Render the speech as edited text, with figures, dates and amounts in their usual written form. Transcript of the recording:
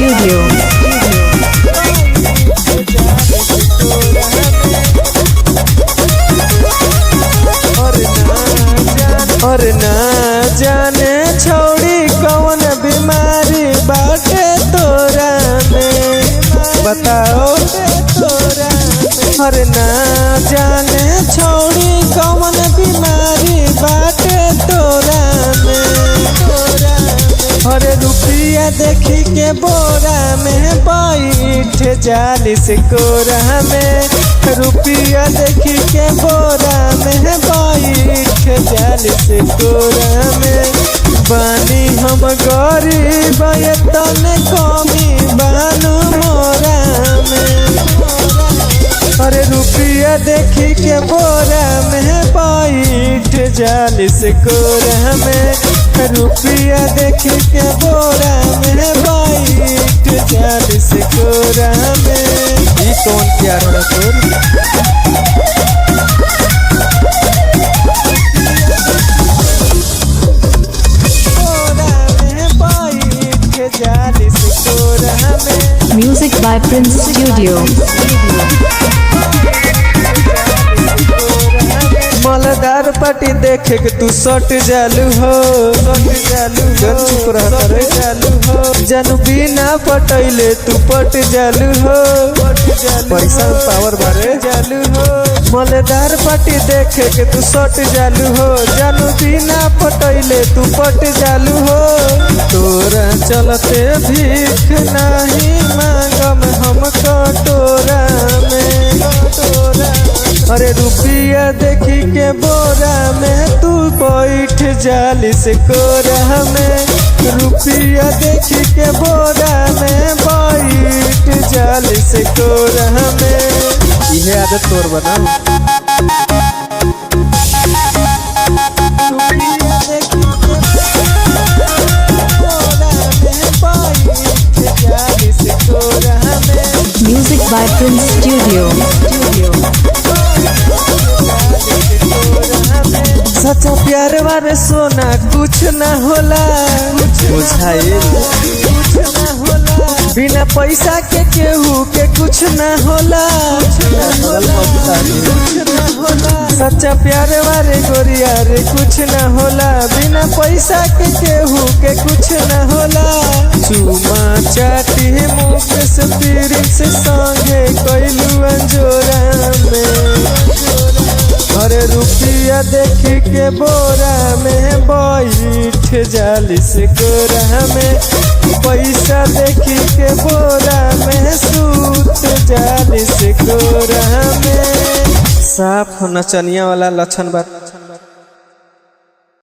Studio. और ना जाने छोड़ी कौन बीमारी बाटे तोरा में, बताओ तोरा में। और ना जाने छोड़ी कौन बीमारी बाटे तोरा में, और रुपया देखी के बोरा में बैठ जालिस कोरा में, रुपया देखी के बोरा में बैठ जालिस कोरा में। बानी हम गरीब तने कमी बानू मोरा में, अरे रुपया देखी के बोरा में बैठ जालिस कोरा में, रुपया देखी के बोरा में बैठ जालिस कोरा में। ई कौन प्यार रखोर Music by Prince Studio. मलदार पार्टी देखे के तू सट जालू हो, जन चुप रह रे जालू हो, जन बिना पटैले तू पट जालू हो, पैसा पावर बारे जालू हो। मलदार पार्टी देखे के तू सट जालू हो, जन बिना पटैले तू पट जालू हो। तोरा चलते भीख नहीं मांगम हम कटोरा में, अरे रुपया देखी के बोरा में तू बैठ जालिस कोरा में, रुपया देखी के बोरा में बैठ जालिस कोरा में। यह आदत तोर बना। Music by Prince Studio. सच्चा प्यार वाले सोना कुछ ना होला, बिना पैसा के केहू के कुछ ना होला। सच्चा प्यार वाले गोरिया रे कुछ ना होला, बिना पैसा के केहू के कुछ ना होला। चुमा चाटी मुख से पीर से संगे कैलू अंजोरा में, अरे रुपया देखी के बोरा में बैठ जालिस कोरा में, पैसा देखी के बोरा में सूत जालिस कोरा में। साफ नचनिया वाला लक्षण बा।